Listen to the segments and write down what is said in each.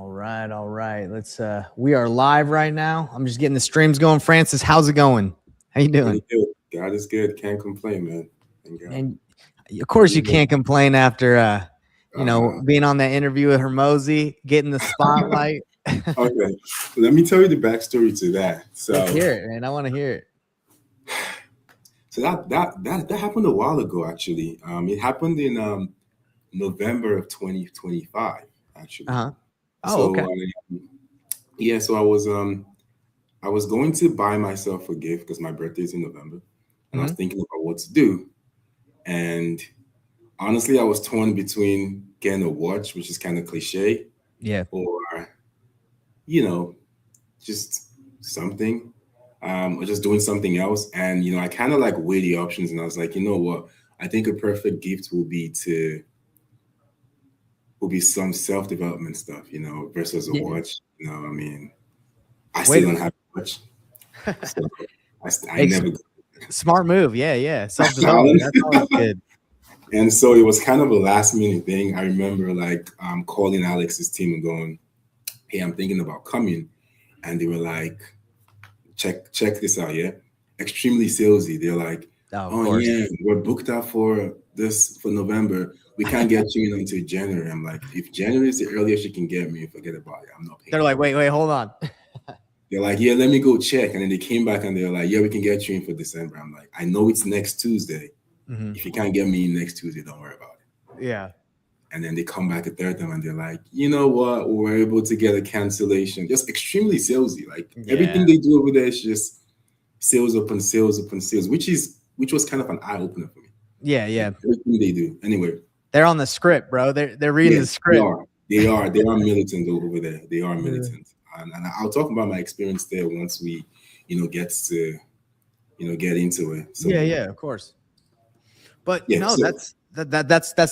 All right. Let's we are live right now. I'm just getting the streams going. Francis, how's it going? How you doing? Pretty good. God is good. Can't complain, man. Thank God. And of course you can't complain after Uh, being on that interview with Hormozi, getting the spotlight. okay, let me tell you the backstory to that. Let's hear it, man. I want to hear it. So that happened a while ago, actually. It happened in November of 2025, actually. Uh-huh. Oh, So okay. yeah, so I was going to buy myself a gift because my birthday is in November, and I was thinking about what to do. And honestly, I was torn between getting a watch, which is kind of cliche, Yeah. or you know, just something, or just doing something else. And I kind of like weigh the options, and I was like, you know what? I think a perfect gift will be some self development stuff, versus a Yeah. watch. I mean, I Wait. still don't have a watch, so I Hey, never. smart move. Yeah. Self-development. That's always good. And so it was kind of a last minute thing. I remember like calling Alex's team and going, "Hey, I'm thinking about coming," and they were like, check this out, yeah. Extremely salesy. They're like, Oh, of "Oh course. yeah, we're booked out for November. We can't get you in until January." I'm like, if January is the earliest you can get me, forget about it. I'm not paying. They're like, wait, hold on. They're like, "Yeah, let me go check." And then they came back and they're like, "Yeah, we can get you in for December." I'm like, "I know it's next Tuesday. If you can't get me in next Tuesday, don't worry about it." Yeah. And then they come back a third time and they're like, "You know what? We're able to get a cancellation." Just extremely salesy. Like everything they do over there is just sales upon sales upon sales, which was kind of an eye opener for me. Yeah. Like, everything they do. Anyway, They're on the script, bro. They're reading the script. They are militant over there. They are militant. And I'll talk about my experience there once we, gets to, get into it. So Yeah, of course. But yeah, so, that's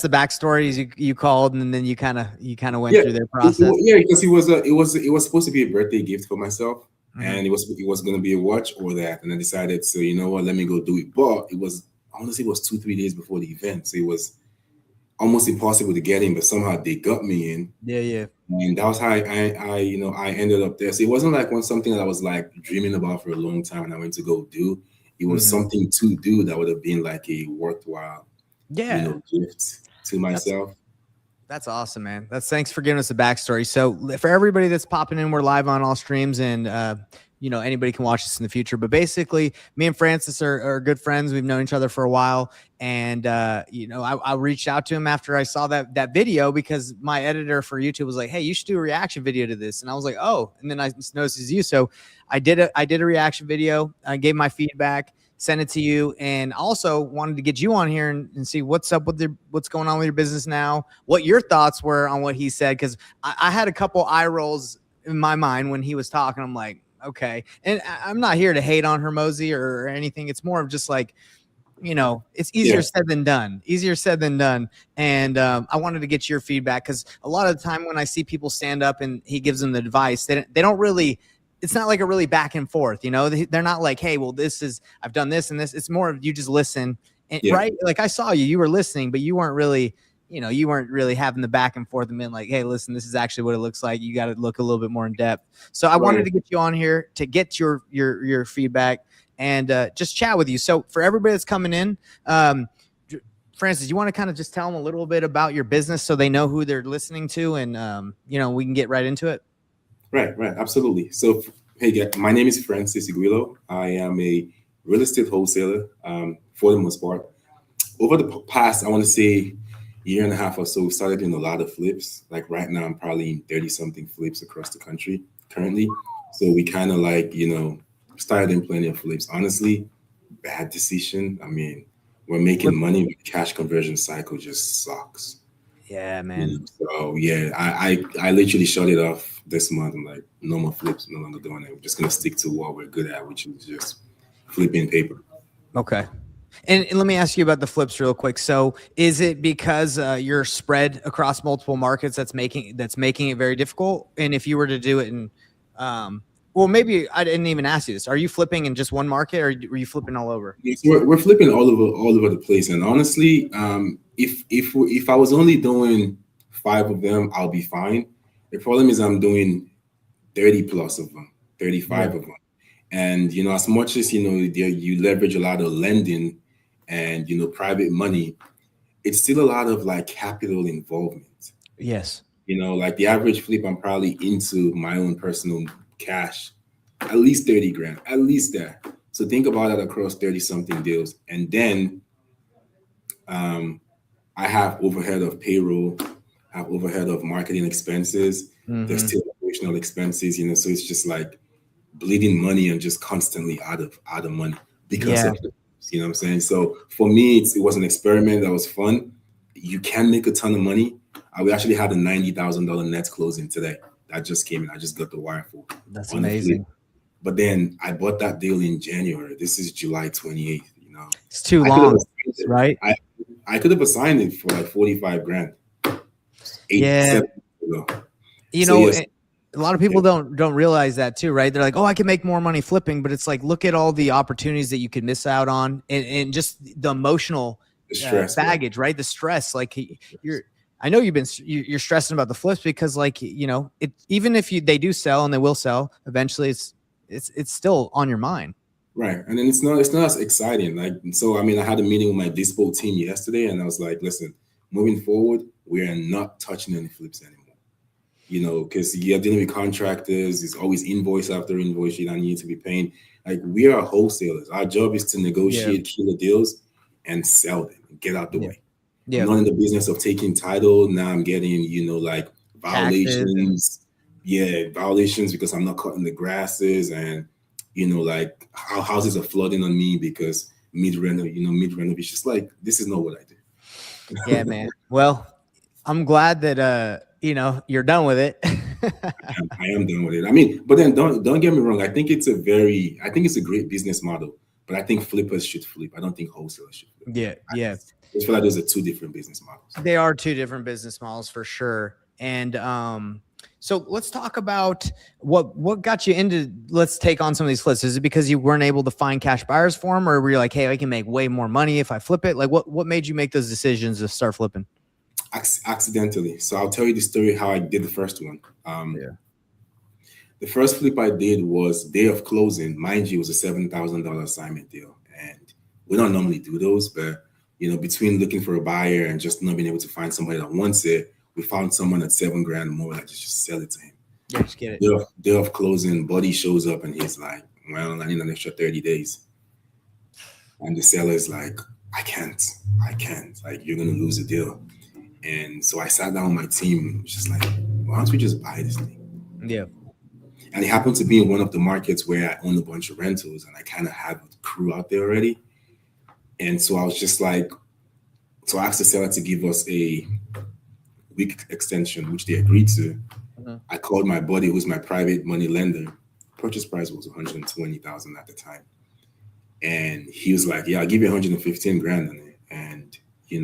the backstory. You called and then you kind of went through their process. Because it was supposed to be a birthday gift for myself, and it was going to be a watch or that, and I decided, so you know what, let me go do it. But it was, honestly, it was 2-3 days before the event, so it was almost impossible to get in. But somehow they got me in. Yeah. And that was how I ended up there. So it wasn't like something that I was like dreaming about for a long time and I went to go do. It was something to do that would have been like a worthwhile, gift to myself. That's awesome, man. Thanks for giving us a backstory. So for everybody that's popping in, we're live on all streams, and anybody can watch this in the future. But basically, me and Francis are good friends. We've known each other for a while, and I reached out to him after I saw that video because my editor for YouTube was like, "Hey, you should do a reaction video to this," and I was like, "Oh," and then I noticed it's you, so I did a reaction video. I gave my feedback, sent it to you, and also wanted to get you on here and see what's up with what's going on with your business now, what your thoughts were on what he said, because I had a couple eye rolls in my mind when he was talking. I'm like, okay, and I'm not here to hate on Hormozi or anything. It's more of just like, it's easier said than done. And I wanted to get your feedback because a lot of the time when I see people stand up and he gives them the advice, they don't really. It's not like a really back and forth, they're not like, "Hey, well, I've done this and this." It's more of you just listen, and, right? Like I saw you were listening, but you weren't really, having the back and forth and being like, "Hey, listen, this is actually what it looks like. You got to look a little bit more in depth." So I wanted to get you on here to get your feedback and just chat with you. So for everybody that's coming in, Francis, you want to kind of just tell them a little bit about your business so they know who they're listening to, and we can get right into it. Right, absolutely. So, hey, guys, my name is Francis Willow. I am a real estate wholesaler for the most part. Over the past, I want to say, year and a half or so, we started doing a lot of flips. Like right now, I'm probably in 30-something flips across the country currently. So we kind of like, started in plenty of flips. Honestly, bad decision. I mean, we're making money, but the cash conversion cycle just sucks. Yeah, man. So yeah, I literally shut it off this month. I'm like, no more flips, no longer doing it. We're just gonna stick to what we're good at, which is just flipping paper. Okay. And let me ask you about the flips real quick. So is it because you're spread across multiple markets that's making it very difficult? And if you were to do it in, well, maybe I didn't even ask you this. Are you flipping in just one market, or are you flipping all over? Yes, we're flipping all over the place. And honestly, if I was only doing 5 of them, I'll be fine. The problem is I'm doing 30 plus of them, 35 Yeah. of them. And, as much as, you leverage a lot of lending and, private money, it's still a lot of like capital involvement. Yes. Like the average flip, I'm probably into my own personal cash, at least 30 grand, at least that. So think about that across 30 something deals. And then um, I have overhead of payroll, I have overhead of marketing expenses. There's Mm-hmm. still operational expenses, so it's just like bleeding money and just constantly out of money because Yeah. of what I'm saying? So for me, it was an experiment that was fun. You can make a ton of money. We actually had a $90,000 net closing today. That just came in. I just got the wire for That's on the flip. amazing. But then I bought that deal in January. This is July 28th. It's too I could have long, assigned it. right? I could have assigned it for like 45 grand, Yeah. 7 years ago. You So know, yes, a lot of people don't realize that too, right? They're like, oh, I can make more money flipping, but it's like, look at all the opportunities that you could miss out on, and just the emotional the stress, bro. baggage, right? The stress, like I know you're stressing about the flips because, like, it, even if they do sell, and they will sell eventually, it's still on your mind. Right. And then it's not as exciting. Like, so I mean, I had a meeting with my dispo team yesterday and I was like, listen, moving forward, we are not touching any flips anymore. Because you're dealing with contractors, it's always invoice after invoice, you don't need to be paying. Like, we are wholesalers. Our job is to negotiate killer deals and sell them and get out the way. Yeah. I'm not in the business of taking title. Now I'm getting, like violations. Violations because I'm not cutting the grasses, and like how houses are flooding on me because mid-renovation. It's just like, this is not what I do. Yeah, man. Well, I'm glad that you're done with it. I am done with it. I mean, but then don't get me wrong. I think it's a great business model, but I think flippers should flip. I don't think wholesalers should flip. Yeah. I just feel like those are two different business models. They are two different business models for sure. And so let's talk about what got you into, let's take on some of these flips. Is it because you weren't able to find cash buyers for them, or were you like, hey, I can make way more money if I flip it? Like, what made you make those decisions to start flipping? Accidentally. So I'll tell you the story how I did the first one. The first flip I did was day of closing. Mind you, it was a $7,000 assignment deal, and we don't normally do those, but between looking for a buyer and just not being able to find somebody that wants it, we found someone at $7 grand more. Like, just sell it to him. Yeah, just get it. Day of closing, buddy shows up and he's like, well, I need an extra 30 days. And the seller's like, I can't. Like, you're gonna lose the deal. And so I sat down with my team, just like, why don't we just buy this thing? Yeah. And it happened to be in one of the markets where I own a bunch of rentals, and I kind of have a crew out there already. And so I was just like, so I asked the seller to give us a week extension, which they agreed to. Mm-hmm. I called my buddy, who's my private money lender. Purchase price was $120,000 at the time. And he was like, yeah, I'll give you 115 grand on it. And, you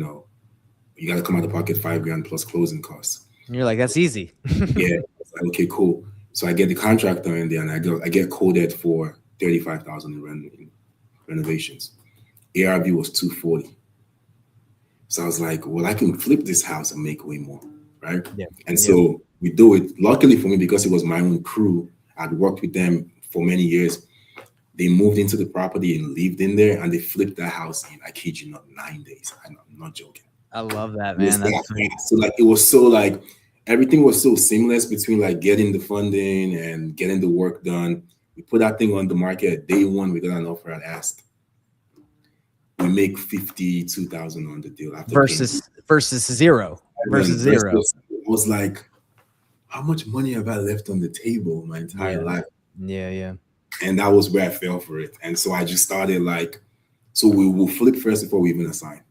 got to come out of pocket $5 grand plus closing costs. And you're like, that's easy. Yeah. Like, okay, cool. So I get the contractor in there, and I get coded for $35,000 in renovations. ARV was $240. So I was like, well, I can flip this house and make way more, right? Yeah. And so we do it. Luckily for me, because it was my own crew, I'd worked with them for many years. They moved into the property and lived in there, and they flipped that house in, I kid you not, 9 days. I'm not joking. I love that, man. So like, it was so like, everything was so seamless between like getting the funding and getting the work done. We put that thing on the market day one. We got an offer at ask. We make $52,000 on the deal versus zero. I was like, how much money have I left on the table my entire life? Yeah. And that was where I fell for it. And so I just started like, so we will flip first before we even assign.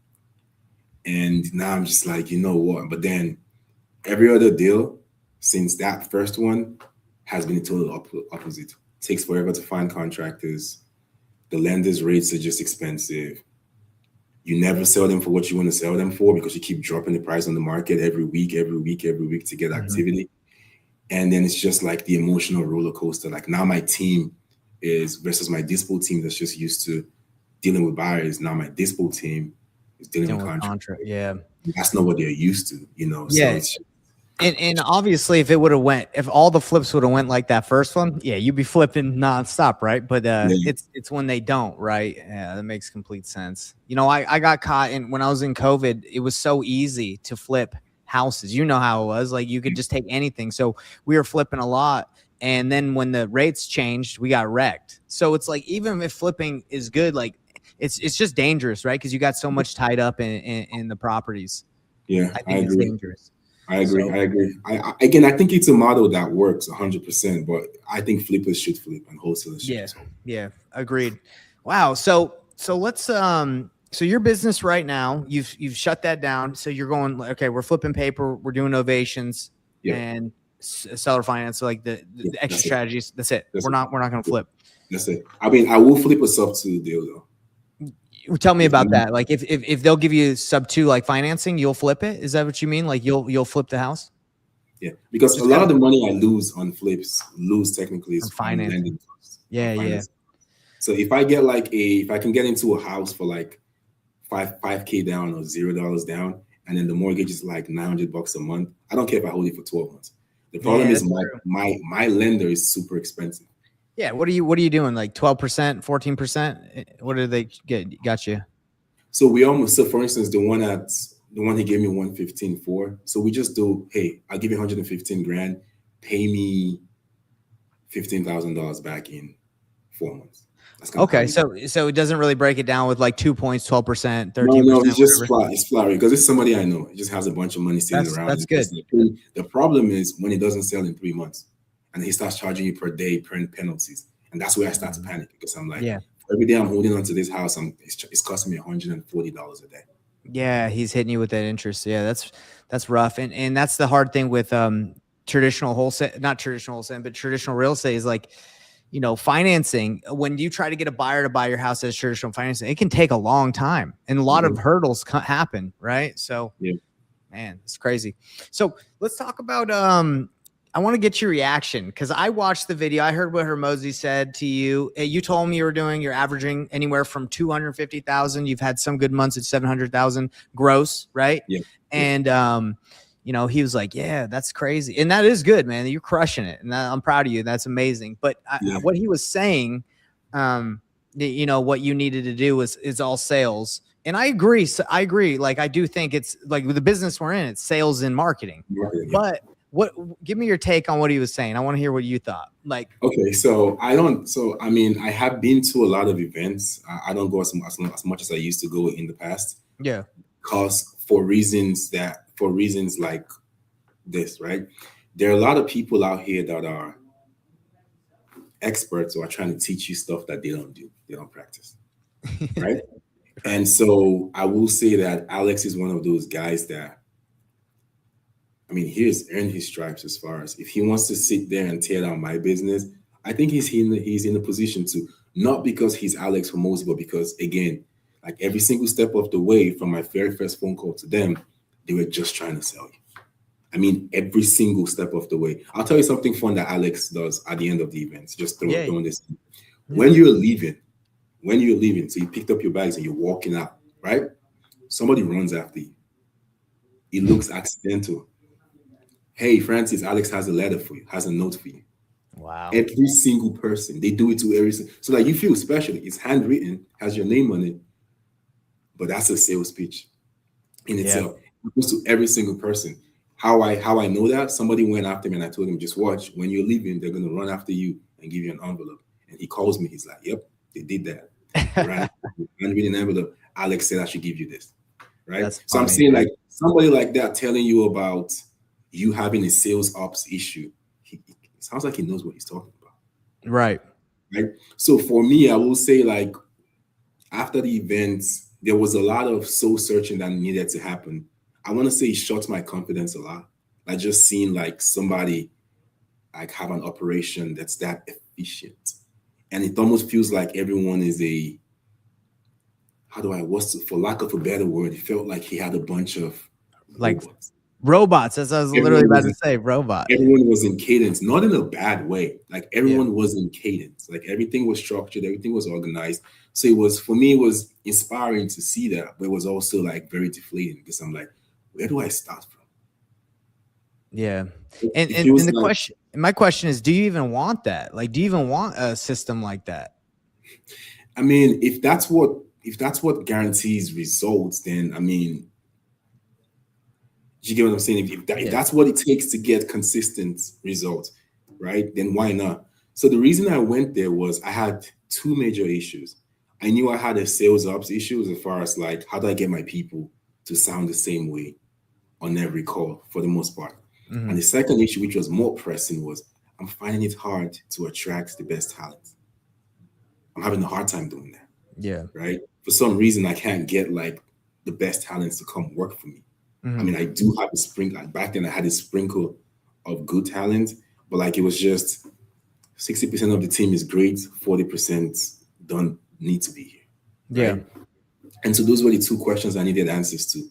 And now I'm just like, you know what? But then every other deal since that first one has been a total opposite. It takes forever to find contractors. The lender's rates are just expensive. You never sell them for what you want to sell them for because you keep dropping the price on the market every week to get activity. And then it's just like the emotional roller coaster. Like, now my team is versus my dispo team that's just used to dealing with buyers. Now my dispo team is dealing with contracts. Yeah. That's not what they're used to, Yeah. So And obviously, if all the flips would have went like that first one, yeah, you'd be flipping nonstop, right? But Yeah. it's when they don't, right? Yeah, that makes complete sense. You know, I got caught when I was in COVID. It was so easy to flip houses. You know how it was. Like you could just take anything. So we were flipping a lot. And then when the rates changed, we got wrecked. So it's like even if flipping is good, like it's just dangerous, right? Because you got so much tied up in the properties. Yeah, I I think it's agree. dangerous. I agree. So I agree. Again, I think it's a model that works 100%, but I think flippers should flip and wholesalers should yeah, just hold. yeah, agreed. Wow. So let's so your business right now, you've shut that down. So you're going okay, we're flipping paper, we're doing novations Yeah, and seller finance, so like yeah, the extra that's it. strategies. That's it. That's We're it. not gonna Yeah, flip. that's it. I mean, I will flip a sub to deal though. Tell me If I about need, that. Like if they'll give you sub two like financing, you'll flip it. Is that what you mean? Like you'll flip the house? yeah, because a Just lot kind of of the money I lose on flips, lose technically on is on financing. lending costs, on Yeah, yeah. finance. So if I get if I can get into a house for like five K down or $0 down, and then the mortgage is like $900 a month, I don't care if I hold it for 12 months. The problem Yeah, is that's true. my lender is super expensive. Yeah. What are you doing? Like 12%, 14%? What did they got you? So for instance, the one he gave me 115 for. So we just do, hey, I'll give you 115 grand, pay me $15,000 back in 4 months. That's kind of how Okay, we do. so it doesn't really break it down with like 2 points, 12%, No, 13%, it's just whatever. flat. It's flat because it's somebody I know. It just has a bunch of money sitting around. That's And good. just like, the problem is when it doesn't sell in 3 months, and he starts charging you per day, per penalties, and that's where I start to panic because I'm like, Yeah. for every day I'm holding on to this house, it's costing me $140 a day. Yeah, he's hitting you with that interest. Yeah, that's rough. And that's the hard thing with traditional wholesale, not traditional wholesale, but traditional real estate is like, you know, financing. When you try to get a buyer to buy your house as traditional financing, it can take a long time and a lot of Mhm. hurdles happen, right? So Yeah. man, it's crazy. So let's talk about I want to get your reaction because I watched the video. I heard what Hormozi said to you. You told me you're averaging anywhere from 250,000. You've had some good months at 700,000 gross, right? Yeah. And you know, he was like, "Yeah, that's crazy," and that is good, man. You're crushing it, and I'm proud of you. That's amazing. But Yeah. what he was saying, you know, what you needed to do is all sales. And I agree. So I agree. Like, I do think it's like with the business we're in, it's sales and marketing. Marketing, yeah. But give me your take on what he was saying. I want to hear what you thought. Like, Okay, so I mean, I have been to a lot of events. I don't go as much as I used to go in the past, yeah, because for reasons like this, right? There are a lot of people out here that are experts who are trying to teach you stuff that they don't do, they don't practice, right? And so I will say that Alex is one of those guys that, I mean, he has earned his stripes as far as if he wants to sit there and tear down my business. I think he's in a position to, not because he's Alex Hormozi, but because, again, like every single step of the way from my very first phone call to them, they were just trying to sell you. I mean, every single step of the way. I'll tell you something fun that Alex does at the end of the events. Just throwing this. When you're leaving, so you picked up your bags and you're walking out, right? Somebody runs after you. It looks accidental. Hey, Francis, Alex has a letter for you, has a note for you. wow. Every single person, they do it to so like you feel special. It's handwritten, has your name on it, but that's a sales pitch in itself. It goes to every single person. How I know that? Somebody went after me and I told him, just watch. When you're leaving, they're gonna run after you and give you an envelope. And he calls me. He's like, "Yep, they did that. They ran after you, handwritten envelope. Alex said I should give you this." Right. That's So I'm funny, saying dude. like somebody like that telling you about you having a sales ops issue. It sounds like he knows what he's talking about. Right. Right. So for me, I will say like after the events, there was a lot of soul searching that needed to happen. I want to say it shot my confidence a lot. Like just seeing like somebody like have an operation that's that efficient. And it almost feels like everyone is for lack of a better word, it felt like he had a bunch of Like robots. robots, as I was literally about to say, robot. Everyone was in cadence, not in a bad way. Like Yeah. everyone was in cadence. Like everything was structured, everything was organized. So for me, it was inspiring to see that, but it was also like very deflating because I'm like, where do I start from? Yeah. And, It and feels and the like, question, my question is, do you even want that? Like, do you even want a system like that? I mean, if that's what guarantees results, then I mean, you get what I'm saying? If Yeah. that's what it takes to get consistent results, right? Then why not? So the reason I went there was I had two major issues. I knew I had a sales ops issue as far as like how do I get my people to sound the same way on every call for the most part. And the Hmm. second issue, which was more pressing, was I'm finding it hard to attract the best talent. I'm having a hard time doing that, Yeah. right? For some reason, I can't get like the best talents to come work for me. I Hmm. mean, I do have a sprinkle. Like back then, I had a sprinkle of good talent, but like it was just 60% of the team is great, 40% don't need to be here, Yeah. right? And so those were the two questions I needed answers to.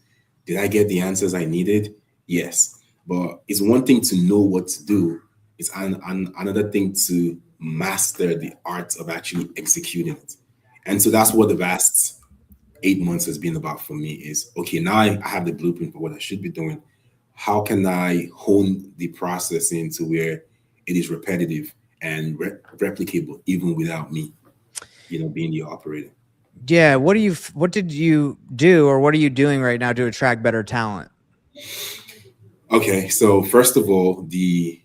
Did I get the answers I needed? Yes. But it's one thing to know what to do. It's another thing to master the art of actually executing it. And so that's what the vast 8 months has been about for me is okay, now I have the blueprint for what I should be doing. How can I hone the process into where it is repetitive and replicable even without me, being the operator? Yeah. What did you do, or what are you doing right now to attract better talent? Okay, so first of all, the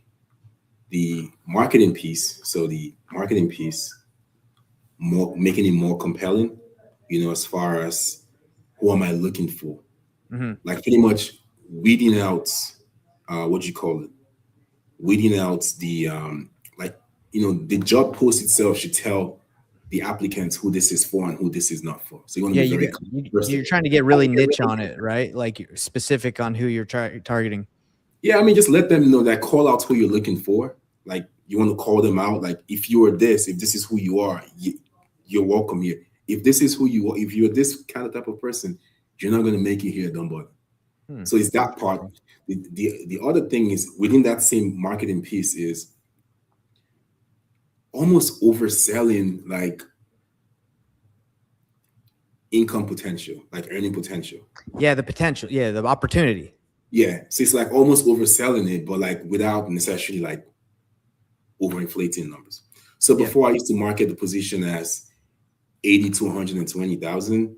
marketing piece. So the marketing piece, more making it more compelling, as far as who am I looking for? Hmm. Like pretty much weeding out what do you call it? Weeding out the like the job post itself should tell the applicants who this is for and who this is not for. So you want to Yeah. be very clear, first of You're all. trying to get really niche on it, right? Like you're specific on who you're targeting. Yeah, I mean, just let them know that call out who you're looking for. Like you want to call them out. Like if you are this, if this is who you are, you're welcome here. If this is who you are, if you're this kind of type of person, you're not going to make it here. Don't bother. Hmm. So it's that part. Interesting. The other thing is within that same marketing piece is almost overselling like income potential, like earning potential. Yeah, the potential. Yeah, the opportunity. Yeah. So it's like almost overselling it, but like without necessarily like overinflating numbers. So Yeah. before I used to market the position as 80 to 120,000.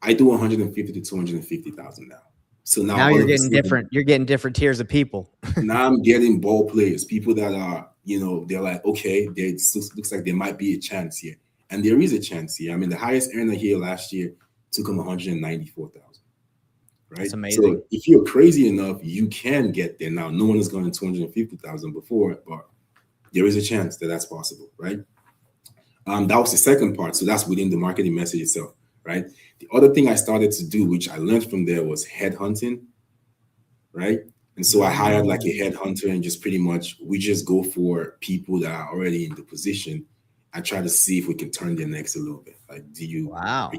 I do 150 to 250,000 now. So now Now all you're of a getting sudden, different. You're getting different tiers of people. now I'm getting ball players, people that are, they're like, okay, there looks like there might be a chance here. And there is a chance here. I mean, the highest earner here last year took him 194,000, That's right? amazing. So if you're crazy enough, you can get there. Now, no one has gone to 250,000 before, but there is a chance that that's possible, right? That was the second part. So that's within the marketing message itself, right? The other thing I started to do, which I learned from there, was headhunting, right? And so I hired like a Mm. headhunter, and just pretty much we just go for people that are already in the position. I try to see if we can turn their necks a little bit. Like, Wow.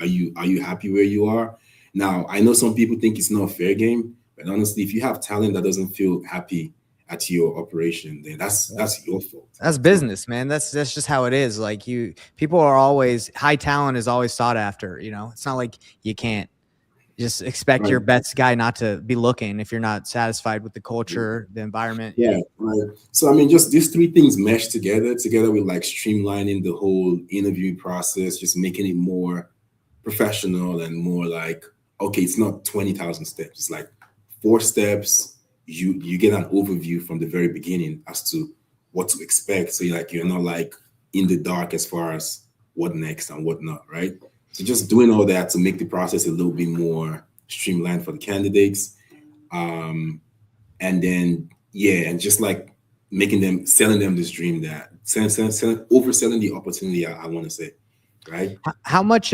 are you happy where you are? Now I know some people think it's not a fair game, but honestly, if you have talent that doesn't feel happy at your operation, then that's your fault. That's It's not. business, man. That's just how it is. Like people are always high talent is always sought after. It's not like you can't just expect your Right. best guy not to be looking if you're not satisfied with the culture, the environment. Yeah, right. So I mean, just these three things mesh together with like streamlining the whole interview process, just making it more professional and more like, okay, it's not 20,000 steps. It's like 4 steps. You get an overview from the very beginning as to what to expect. So you're not like in the dark as far as what next and what not, right? So just doing all that to make the process a little bit more streamlined for the candidates. Um, and then yeah, and just like selling them this dream, that overselling the opportunity, I want to say, right? How much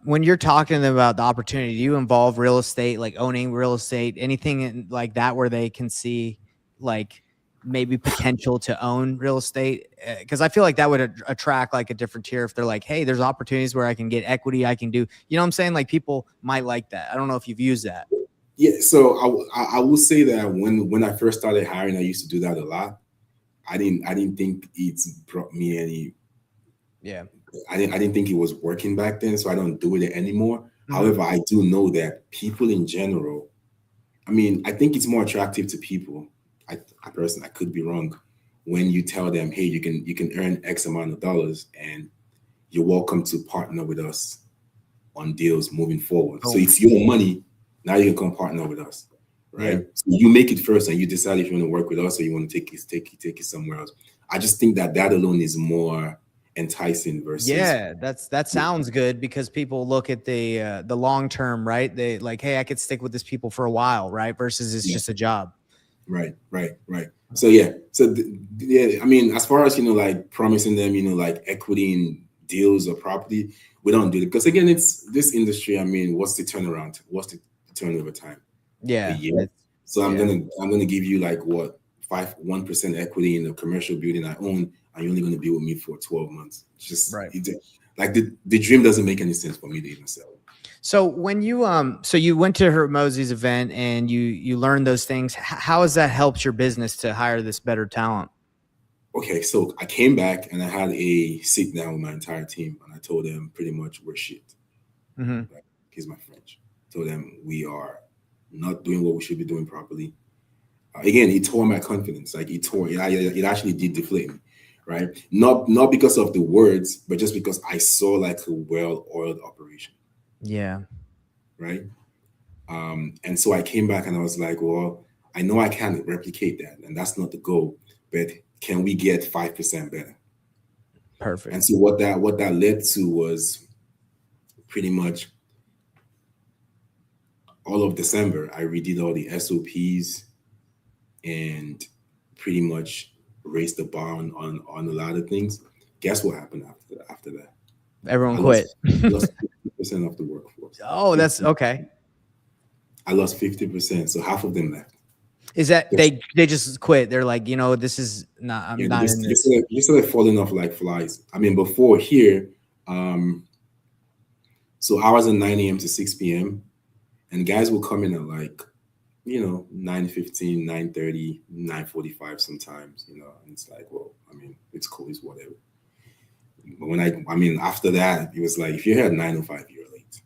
when you're talking to them about the opportunity, do you involve real estate, like owning real estate, anything like that where they can see like maybe potential to own real estate? Because I feel like that would attract like a different tier if they're like, hey, there's opportunities where I can get equity, I can do, what I'm saying? Like people might like that. I don't know if you've used that. Yeah, so I will say that when I first started hiring, I used to do that a lot. I didn't think it's brought me any. Yeah. I didn't think it was working back then, so I don't do it anymore. Hmm. However, I do know that people in general, I mean, I think it's more attractive to people I personally, I could be wrong. When you tell them, hey, you can earn X amount of dollars, and you're welcome to partner with us on deals moving forward. So Oh, it's your money. Now you can come partner with us, yeah. right? So you make it first, and you decide if you want to work with us or you want to take it somewhere else. I just think that alone is more enticing versus. Yeah, that sounds good because people look at the long term, right? They like, hey, I could stick with this people for a while, right? Versus it's Yeah. just a job. Right. So yeah, yeah. I mean, as far as like promising them, like equity in deals or property, we don't do it because again, it's this industry. I mean, what's the turnaround? What's the turnover time? A Yeah. year. So yeah. I'm gonna give you like what 1% equity in the commercial building I own, and you're only gonna be with me for 12 months. It's just Right. like the dream doesn't make any sense for me to even sell it. So when you so you went to Hormozi's event and you learned those things, how has that helped your business to hire this better talent? Okay, so I came back and I had a sit down with my entire team, and I told them pretty much we're shit. Mm-hmm. Like, here's my French. Told them we are not doing what we should be doing properly. Again, it tore my confidence. Like it actually did deflate me, right? Not because of the words, but just because I saw like a well-oiled operation. Yeah. Right. And so I came back and I was like, well, I know I can't replicate that, and that's not the goal, but can we get 5% better? Perfect. And so what that led to was pretty much all of December, I redid all the SOPs and pretty much raised the bar on a lot of things. Guess what happened after that? Everyone quit. Lost 50% of the workforce. Oh, that's okay. I lost 50%, so half of them left. Is that they just quit? They're like, this is not. I'm not in this. They started falling off like flies. I mean, before here, so hours at 9 a.m. to 6 p.m. and guys will come in at like 9:15, 9:30, 9:45 sometimes. And it's like, well, I mean, it's cool, it's whatever. But when I mean, after that, it was like if you're here at 9:05, you're late,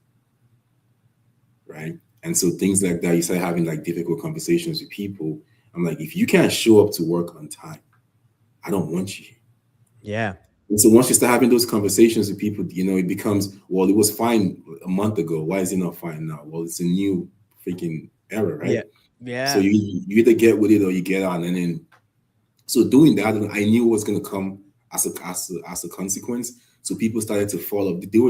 right? And so things like that, you start having like difficult conversations with people. I'm like, if you can't show up to work on time, I don't want you here. Yeah. And so once you start having those conversations with people, it becomes, well, it was fine a month ago. Why is it not fine now? Well, it's a new freaking era, right? Yeah. Yeah. So you either get with it or you get on. And then, so doing that, I knew it was going to come as a consequence. So people started to fall off. They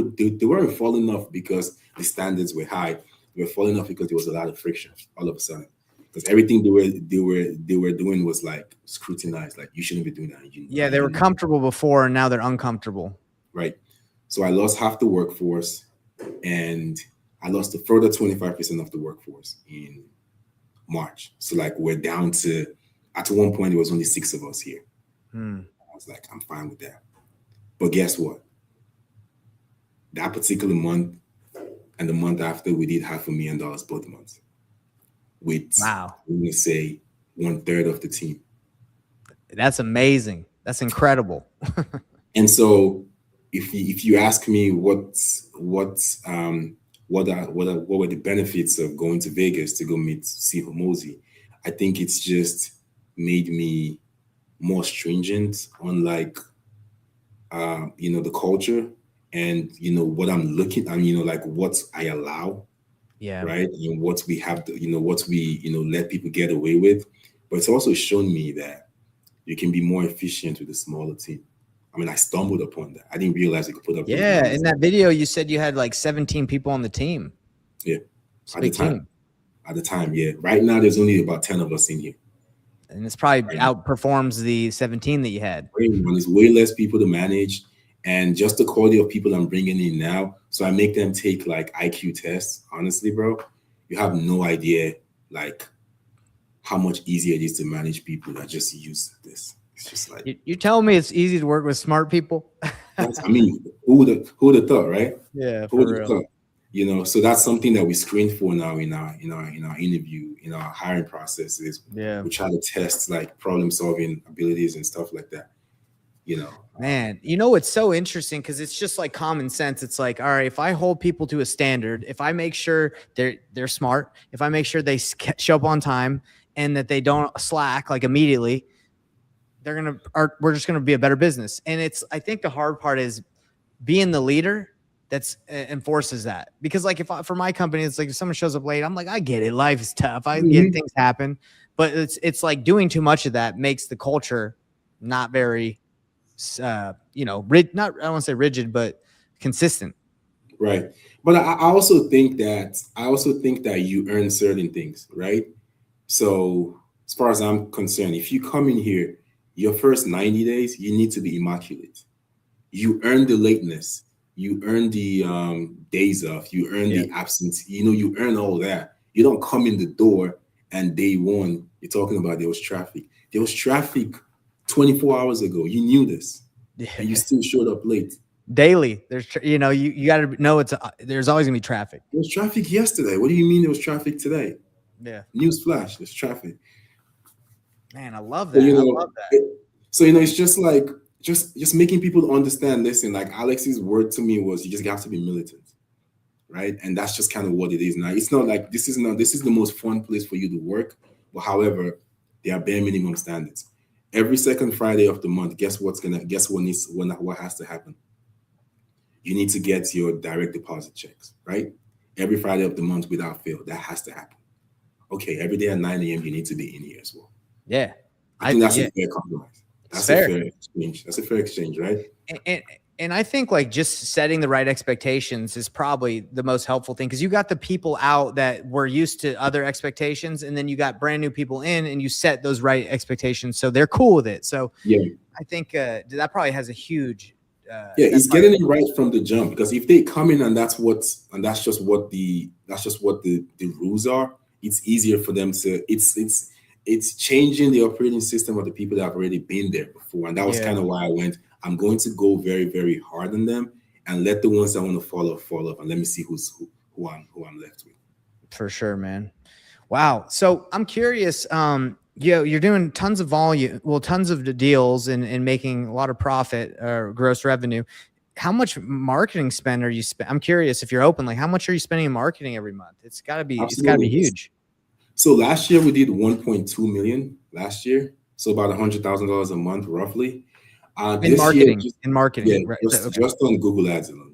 weren't falling off because the standards were high. They were falling off because there was a lot of friction all of a sudden. Because everything they were doing was like scrutinized. Like, you shouldn't be doing that. Yeah, they were comfortable before, and now they're uncomfortable. Right. So I lost half the workforce, and I lost a further 25% of the workforce in March. So like we're down to, at one point, there was only 6 of us here. I was like, I'm fine with that. But guess what? That particular month and the month after, we did $500,000 both months. With, wow, I'm going to say 1/3 of the team. That's amazing. That's incredible. And so if you ask me what were the benefits of going to Vegas to go see Hormozi, I think it's just made me more stringent on like the culture and what I'm looking at, like what I allow. Yeah. Right. And what we have to, what we, let people get away with. But it's also shown me that you can be more efficient with a smaller team. I mean, I stumbled upon that. I didn't realize I could put up. Yeah. In that video, you said you had like 17 people on the team. Yeah. At the time. Yeah. Right now, there's only about 10 of us in here. And it's probably outperforms the 17 that you had. There's way less people to manage. And just the quality of people I'm bringing in now. So I make them take like IQ tests. Honestly, bro, you have no idea like how much easier it is to manage people that just use this. It's just like, you're telling me it's easy to work with smart people. I mean, who would have thought, right? Yeah, who would have thought? So that's something that we screen for now in our interview, in our hiring processes. Yeah, we try to test like problem solving abilities and stuff like that. Man, it's so interesting because it's just like common sense. It's like, all right, if I hold people to a standard, if I make sure they're smart, if I make sure they show up on time, and that they don't slack like immediately, we're just gonna be a better business. And I think the hard part is being the leader that's enforces that. Because like for my company, it's like if someone shows up late, I'm like, I get it, life is tough, I get things happen, but it's like doing too much of that makes the culture not very not, I don't want to say rigid, but consistent. Right. But I also think that you earn certain things, right? So as far as I'm concerned, if you come in here, your first 90 days, you need to be immaculate. You earn the lateness, you earn the days off, you earn the absence, you earn all that. You don't come in the door and day one, you're talking about there was traffic. There was traffic 24 hours ago. You knew this. And you still showed up late. Daily. There's, you got to know there's always gonna be traffic. There was traffic yesterday. What do you mean there was traffic today? Yeah. News flash, there's traffic. Man, I love that. So, I love that. It's just like, just making people understand, listen, like Alex's word to me was, you just have to be militant, right? And that's just kind of what it is now. It's not like this is the most fun place for you to work, but however, there are bare minimum standards. Every second Friday of the month, what has to happen? You need to get your direct deposit checks, right? Every Friday of the month without fail, that has to happen. Okay, every day at 9 a.m. you need to be in here as well. Yeah. I think that's a fair compromise. That's a fair exchange. That's a fair exchange, right? And I think like just setting the right expectations is probably the most helpful thing, because you got the people out that were used to other expectations, and then you got brand new people in, and you set those right expectations so they're cool with it. So yeah, I think that probably has a huge it's getting it right from the jump, because if they come in and that's just what the rules are, it's easier for them to it's changing the operating system of the people that have already been there before. And that was kind of why I'm going to go very, very hard on them and let the ones that want to fall off, and let me see who I'm left with. For sure, man. Wow. So I'm curious, you're doing tons of volume, tons of the deals and making a lot of profit or gross revenue. How much marketing spend are you I'm curious, if you're open, like how much are you spending in marketing every month? It's gotta be huge. So last year we did 1.2 million last year. So about $100,000 a month, roughly. In marketing, yeah, right? Just on Google Ads alone,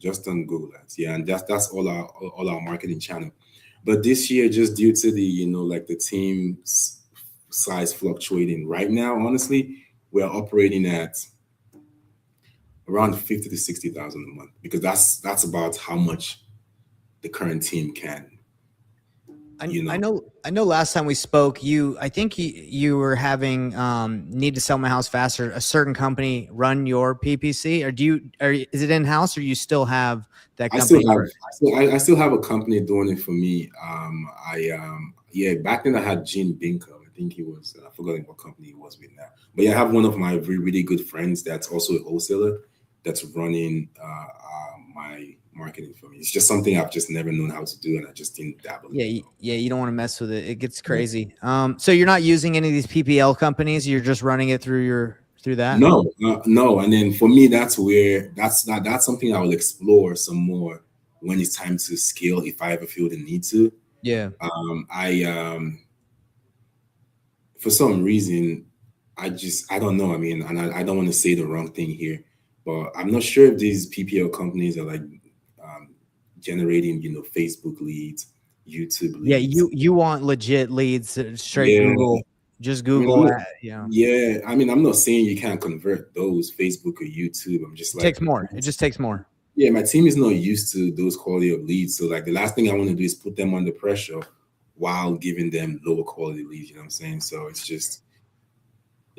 Yeah, and that's all our marketing channel. But this year, just due to the the team's size fluctuating right now, honestly, we're operating at around 50 to 60,000 a month, because that's about how much the current team can. I know last time we spoke, I think you were having need to sell my house faster. A certain company run your PPC, or is it in-house, or you still have that company? I still have a company doing it for me. Back then I had Gene Binko. I think he was, I forgot what company he was with now. But yeah, I have one of my really, really good friends that's also a wholesaler that's running my marketing for me. It's just something I've just never known how to do, and I just didn't dabble. Yeah, you don't want to mess with it. It gets crazy. So you're not using any of these PPL companies. You're just running it through that. No. And then for me, that's something I will explore some more when it's time to scale, if I ever feel the need to. Yeah. For some reason, I don't know. I mean, and I don't want to say the wrong thing here, but I'm not sure if these PPL companies are like generating, Facebook leads, YouTube leads. Yeah, you want legit leads straight Google. Just Google. Yeah, I mean, I'm not saying you can't convert those Facebook or YouTube. I'm just like, it takes more. It just takes more. Yeah, my team is not used to those quality of leads. So like the last thing I want to do is put them under pressure while giving them lower quality leads. You know what I'm saying? So it's just.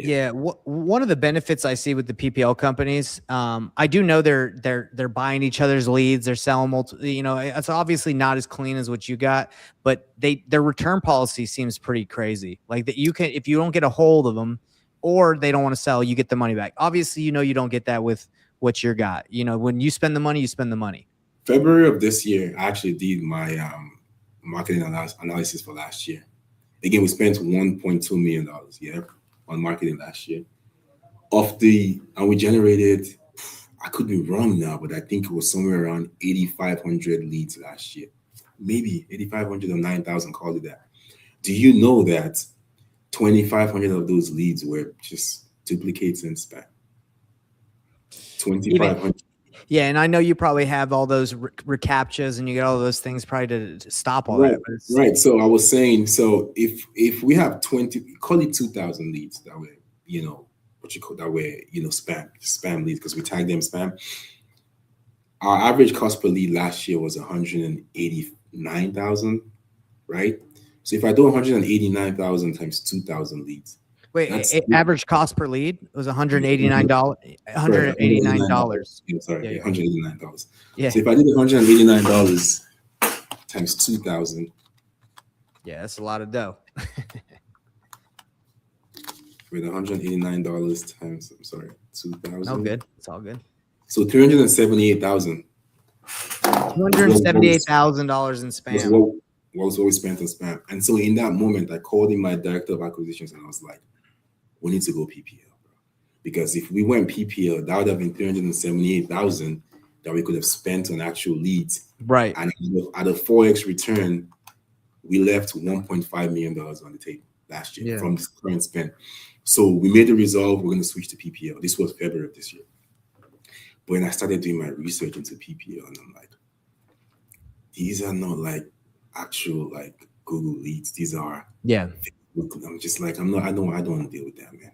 Yeah. One of the benefits I see with the PPL companies, I do know they're buying each other's leads. They're selling multiple, it's obviously not as clean as what you got, but their return policy seems pretty crazy. Like that if you don't get a hold of them or they don't want to sell, you get the money back. Obviously, you don't get that with what you got. When you spend the money, you spend the money. February of this year, I actually did my marketing analysis for last year. Again, we spent $1.2 million. Yeah. On marketing last year. And we generated, I could be wrong now, but I think it was somewhere around 8,500 leads last year. Maybe 8,500 or 9,000, call it that. Do you know that 2,500 of those leads were just duplicates and spam. Even 2,500. yeah, and I know you probably have all those recaptchas and you get all those things probably to stop all Right, that. But it's, right. So I was saying, so if we have 20, call it 2,000 leads that way, what you call that way, spam leads because we tag them spam. Our average cost per lead last year was 189,000, right? So if I do 189,000 times 2,000 leads, wait, that's average cost per lead was $189. sorry, $189. Yeah, sorry, Yeah. $189. Yeah. So if I did $189 times 2,000, Yeah, that's a lot of dough. with $189 times, I'm sorry, 2,000. Oh, good. It's all good. So 378,000. $278,000 in spam. Was what we spent on spam. And so in that moment, I called in my director of acquisitions and I was like, we need to go PPL, bro. Because if we went PPL, that would have been 378,000 that we could have spent on actual leads. Right. And at a 4x return, we left $1.5 million on the table last year from this current spend. So we made the resolve, we're going to switch to PPL. This was February of this year. But when I started doing my research into PPL, and I'm like, these are not like actual like Google leads. These are Facebook. I'm just like, I don't want to deal with that, man.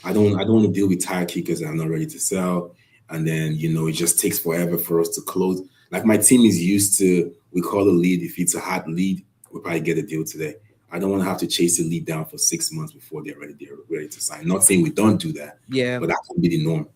I don't want to deal with tire kickers that I'm not ready to sell. And then, it just takes forever for us to close. Like my team is used to, we call a lead. If it's a hot lead, we'll probably get a deal today. I don't want to have to chase a lead down for 6 months before they're ready to sign. Not saying we don't do that. Yeah. But that can be the norm.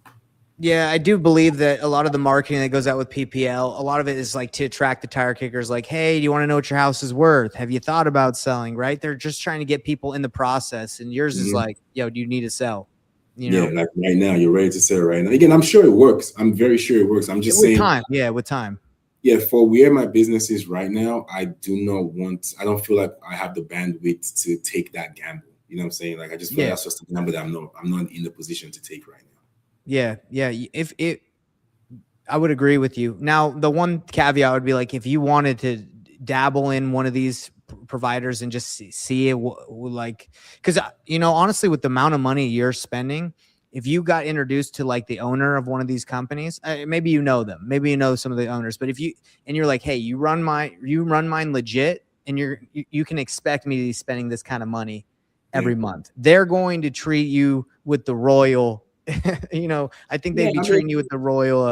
Yeah, I do believe that a lot of the marketing that goes out with PPL, a lot of it is like to attract the tire kickers. Like, hey, do you want to know what your house is worth? Have you thought about selling? Right? They're just trying to get people in the process. And yours is like, yo, do you need to sell? Yeah, like right now, you're ready to sell right now. Again, I'm sure it works. I'm very sure it works. I'm just saying. Time. Yeah, with time. Yeah, for where my business is right now, I don't feel like I have the bandwidth to take that gamble. You know what I'm saying? Like I just feel like that's just a gamble that I'm not in the position to take right now. Yeah. I would agree with you. Now, the one caveat would be like, if you wanted to dabble in one of these providers and just see it like, because, honestly, with the amount of money you're spending, if you got introduced to like the owner of one of these companies, maybe you know them, maybe you know some of the owners, but if you're like, hey, you run mine legit and you can expect me to be spending this kind of money every month. They're going to treat you with the royal, I think they'd be treating you with the royal,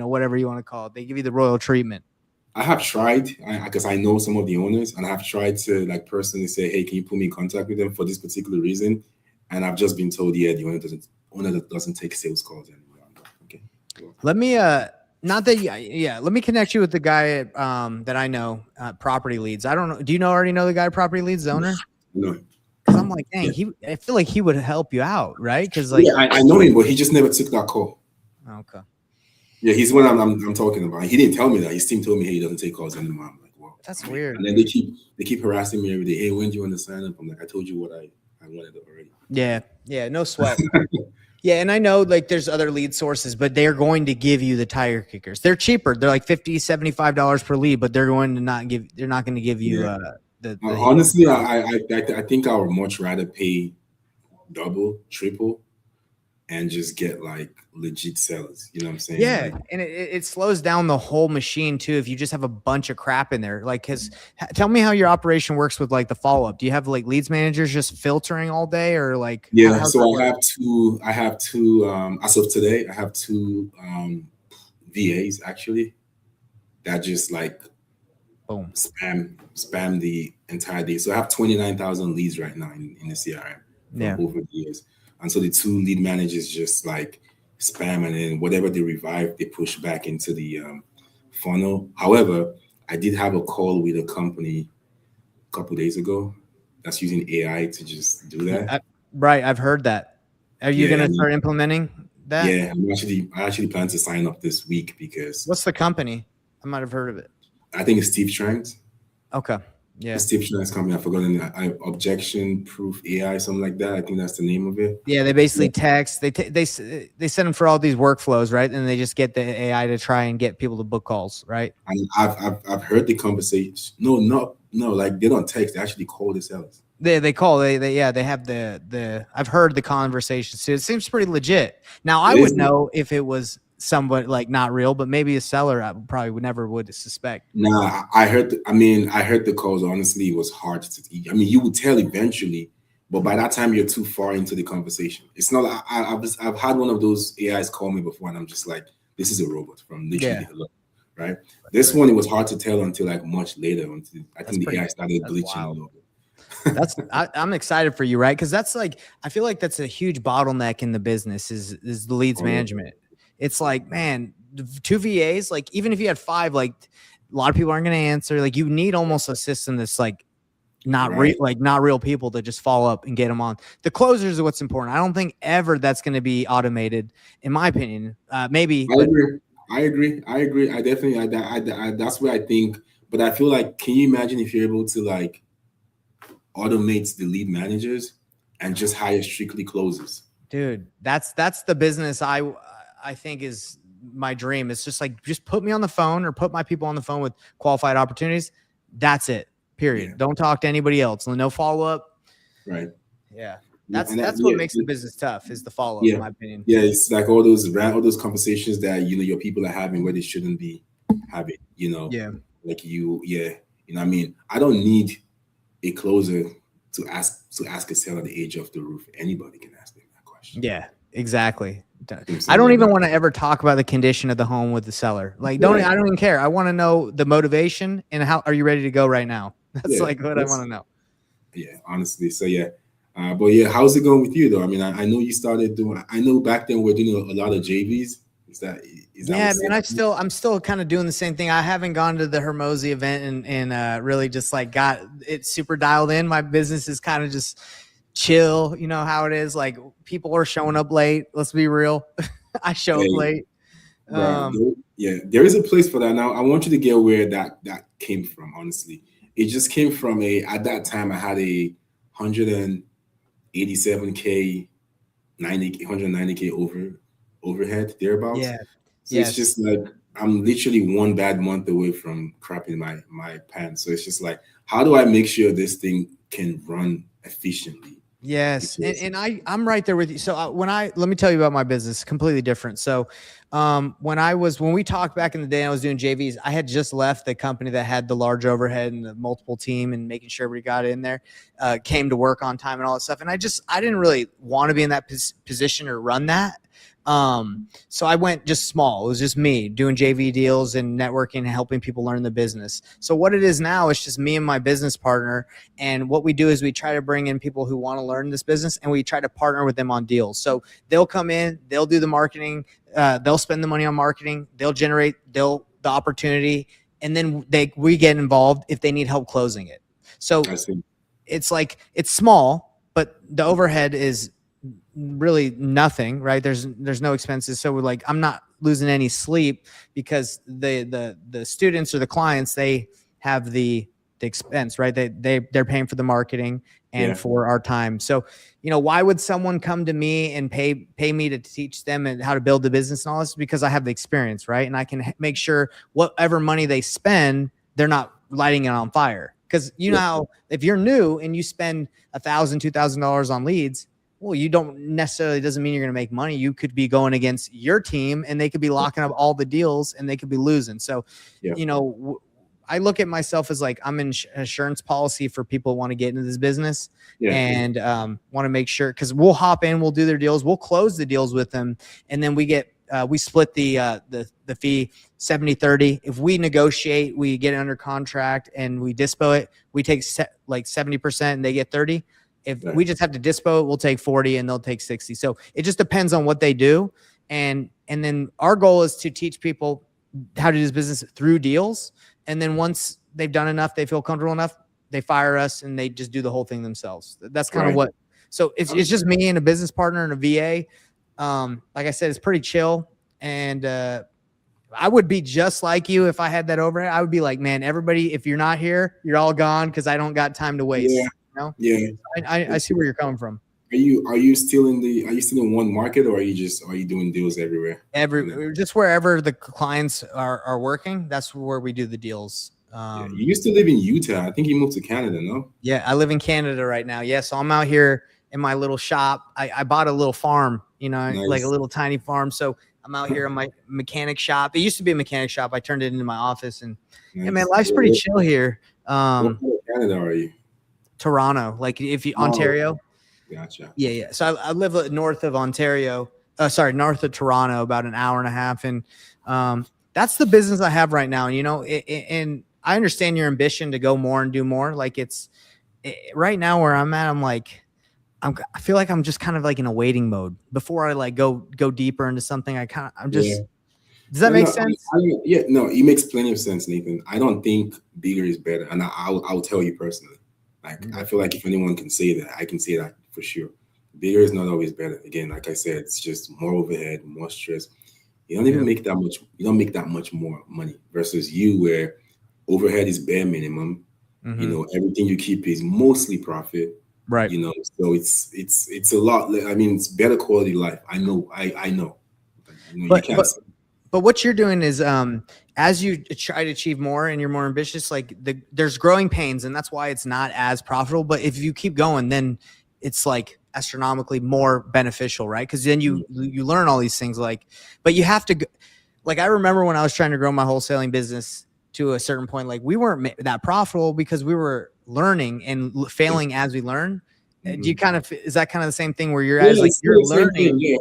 whatever you want to call it. They give you the royal treatment. I have tried, because I know some of the owners, and I have tried to like personally say, hey, can you put me in contact with them for this particular reason? And I've just been told, yeah, the owner doesn't take sales calls anymore. Okay. Cool. Let me let me connect you with the guy that I know, Property Leads. I don't know. Do you already know the guy, Property Leads, the owner? No. Because I'm like, dang, I feel like he would help you out, right? Because like, I know him, but he just never took that call. Okay. Yeah, he's what I'm talking about. He didn't tell me that. His team told me, hey, he doesn't take calls anymore. I'm like, well, that's weird. And then they keep harassing me every day. Hey, when do you want to sign up? I'm like, I told you what I wanted already. Yeah, no sweat. Yeah, and I know like there's other lead sources, but they're going to give you the tire kickers. They're cheaper. They're like $50, $75 per lead, but they're not going to give you honestly, I think I would much rather pay double, triple, and just get like legit sellers. You know what I'm saying? Yeah, and it slows down the whole machine too if you just have a bunch of crap in there. Like, tell me how your operation works with like the follow up. Do you have like leads managers just filtering all day, or like? Yeah, so I have two. As of today, I have two VAs actually that just like boom spam the entire day. So I have 29,000 leads right now in the CRM over the years. And so the two lead managers just like spam, and then whatever they revive, they push back into the funnel. However, I did have a call with a company a couple of days ago that's using AI to just do that. Right. I've heard that. Are you going to start implementing that? Yeah, I actually plan to sign up this week because. What's the company? I might have heard of it. I think it's Steve Strang's. Okay. Yeah. Steve Strang's company. I've forgotten. Objection Proof AI, something like that. I think that's the name of it. Yeah, they basically text. They send them for all these workflows, right? And they just get the AI to try and get people to book calls, right? And I've heard the conversation. No, like they don't text. They actually call the sellers. They call they yeah, they have the I've heard the conversations too. It seems pretty legit. Now I It would is. know if it was somewhat like not real, but maybe a seller I probably would never would suspect. Nah, I heard. I heard the calls. Honestly, it was hard to. I mean, you would tell eventually, but by that time, you're too far into the conversation. It's not. I've had one of those AIs call me before, and I'm just like, this is a robot from literally Yeah. hello, right? This one, it was hard to tell until like much later. Until I think the AI started That's glitching a wild. little bit. I'm excited for you, right? Because that's like I feel like that's a huge bottleneck in the business is the leads Oh, yeah. management. It's like, man, two VAs, like even if you had five, like a lot of people aren't going to answer. Like you need almost a system that's like not Right. not real people to just follow up and get them on. The closers are what's important. I don't think ever that's going to be automated, in my opinion. Maybe, I but agree. I agree. I agree. I definitely. That's what I think. But I feel like, can you imagine if you're able to like automate the lead managers and just hire strictly closers? dude, that's the business I think is my dream. It's just like just put me on the phone or put my people on the phone with qualified opportunities. That's it. Period. Yeah. Don't talk to anybody else. No follow up. Right. Yeah. Yeah, That's what makes the business tough is the follow up, yeah, in my opinion. yeah. It's like all those conversations that your people are having where they shouldn't be having. Yeah. Like yeah. What I mean, I don't need a closer to ask a seller the age of the roof. Anybody can ask them that question. Yeah, exactly. I'm I don't saying? even want to ever talk about the condition of the home with the seller. Like, I don't even care. I want to know the motivation and how are you ready to go right now? That's like what I want to know. Yeah, honestly. So yeah. But yeah, how's it going with you though? I mean, I know you started doing. I know back then we're doing a lot of JVs. Is that Yeah, man. I'm still kind of doing the same thing. I haven't gone to the Hormozi event and really just like got it super dialed in. My business is kind of just chill. You know how it is. Like people are showing up late. Let's be real. I show up late. There is a place for that. Now I want you to get where that came from. Honestly, it just came from at that time I had a 187K, 190K overhead thereabouts. Yeah. So it's just like I'm literally one bad month away from crapping my pants. So it's just like, how do I make sure this thing can run efficiently? Yes. And I'm right there with you. So let me tell you about my business, completely different. So when we talked back in the day, I was doing JVs. I had just left the company that had the large overhead and the multiple team and making sure we got in there, came to work on time and all that stuff. And I didn't really want to be in that position or run that. So I went just small. It was just me doing JV deals and networking and helping people learn the business. So what it is now, it's just me and my business partner. And what we do is we try to bring in people who want to learn this business and we try to partner with them on deals. So they'll come in, they'll do the marketing, they'll spend the money on marketing, they'll generate the opportunity. And then we get involved if they need help closing it. So it's like, it's small, but the overhead is really nothing, right? There's no expenses. So we're like, I'm not losing any sleep because the students or the clients, they have the expense, right? They're paying for the marketing and for our time. So, why would someone come to me and pay me to teach them and how to build the business and all this? Because I have the experience, right? And I can make sure whatever money they spend, they're not lighting it on fire. Because how if you're new and you spend $1,000, $2,000 on leads, well, you don't necessarily doesn't mean you're going to make money. You could be going against your team and they could be locking up all the deals and they could be losing. So, I look at myself as like, I'm an insurance policy for people who want to get into this business and want to make sure, cause we'll hop in, we'll do their deals. We'll close the deals with them. And then we split the fee 70-30. If we negotiate, we get it under contract and we dispo it, we take like 70% and they get 30. If we just have to dispo it, we'll take 40 and they'll take 60. So it just depends on what they do. And then our goal is to teach people how to do this business through deals. And then once they've done enough, they feel comfortable enough, they fire us and they just do the whole thing themselves. That's kind of what, so it's just me and a business partner and a VA. Like I said, it's pretty chill. And, I would be just like you if I had that overhead. I would be like, man, everybody, if you're not here, you're all gone because I don't got time to waste. Yeah. I see where you're coming from. Are you still in one market or are you doing deals everywhere? Just wherever the clients are working, that's where we do the deals. Yeah. You used to live in Utah. I think you moved to Canada, no? Yeah, I live in Canada right now. Yeah, so I'm out here in my little shop. I bought a little farm, like a Nice. little tiny farm. So I'm out here in my mechanic shop. It used to be a mechanic shop. I turned it into my office, and yeah, man, Nice. life's pretty chill here. What part of Canada are you? Toronto, like if you Oh, Ontario. gotcha. Yeah. So I live north of Ontario. North of Toronto, about an hour and a half, and that's the business I have right now. And I understand your ambition to go more and do more. Like right now where I'm at, I feel like I'm just kind of like in a waiting mode before I like go deeper into something. Yeah. Does that make sense? Yeah, no, it makes plenty of sense, Nathan. I don't think bigger is better, and I'll tell you personally. Like, I feel like if anyone can say that, I can say that for sure. Bigger is not always better. Again, like I said, it's just more overhead, more stress. You don't even make that much. You don't make that much more money versus you, where overhead is bare minimum. Everything you keep is mostly profit. Right. So it's a lot. I mean, it's better quality life. I know. I know. But what you're doing is as you try to achieve more and you're more ambitious, like there's growing pains, and that's why it's not as profitable. But if you keep going, then it's like astronomically more beneficial, right? Because then you learn all these things. But you have to, like, I remember when I was trying to grow my wholesaling business to a certain point, like we weren't that profitable because we were learning and failing as we learn. Do you is that kind of the same thing where you're you're learning?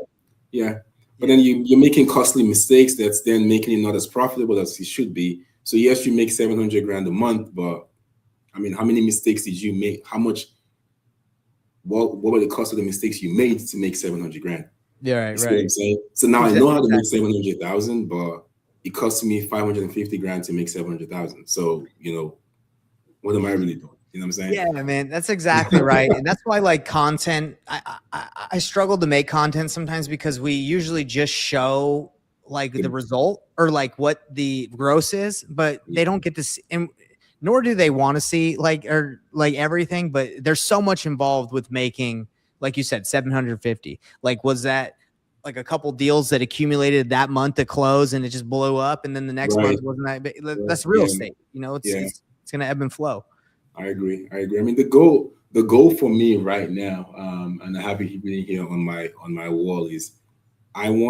Yeah. But then you're making costly mistakes that's then making it not as profitable as it should be. So yes, you make $700,000 a month, but I mean, how many mistakes did you make? What were the cost of the mistakes you made to make $700,000? Yeah, right. What I'm saying? So now I know how to make 700,000, but it cost me $550,000 to make 700,000. So what am I really doing? You know what I'm saying? Yeah, man, that's exactly right. And that's why like content, I struggle to make content sometimes because we usually just show like the result or like what the gross is, but they don't get to see, and nor do they want to see like everything, but there's so much involved with making, like you said, 750. Like, was that like a couple deals that accumulated that month to close and it just blew up, and then the next month wasn't that? That's real estate. It's going to ebb and flow. I agree. I mean, the goal for me right now, and I have it written here on my wall, is I'm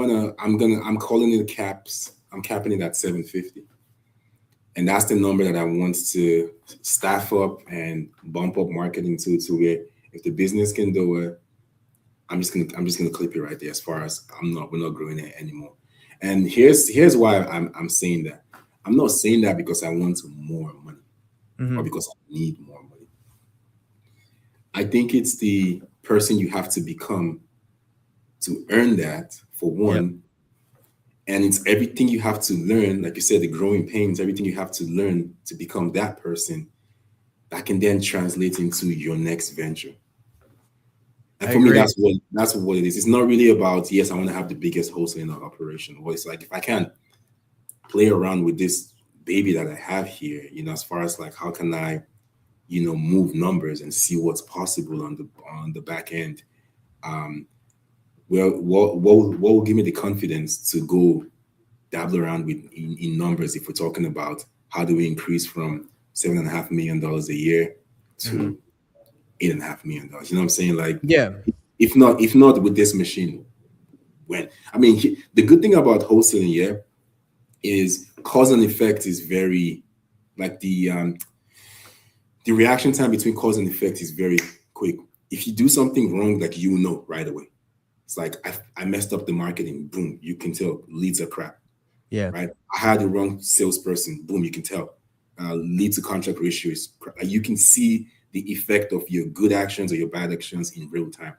calling it caps. I'm capping it at 750. And that's the number that I want to staff up and bump up marketing to where if the business can do it, I'm just gonna clip it right there. As far as we're not growing it anymore. And here's why I'm saying that. I'm not saying that because I want more money. Or because I need more money. I think it's the person you have to become to earn that, for one. And it's everything you have to learn, like you said, the growing pains, everything you have to learn to become that person that can then translate into your next venture. And for me, that's what it is. It's not really about, yes, I want to have the biggest wholesaling operation. Well, it's like, if I can play around with this baby that I have here, as far as like, how can I, move numbers and see what's possible on the back end. What will give me the confidence to go dabble around with in numbers if we're talking about how do we increase from $7.5 million a year to $8.5 million? You know what I'm saying? Like, if not with this machine, the good thing about wholesaling, is cause and effect is very, like the reaction time between cause and effect is very quick. If you do something wrong, like, right away. It's like, I messed up the marketing, boom, you can tell leads are crap. Yeah. Right. I had the wrong salesperson, boom, you can tell. Lead to contract ratio is crap. You can see the effect of your good actions or your bad actions in real time.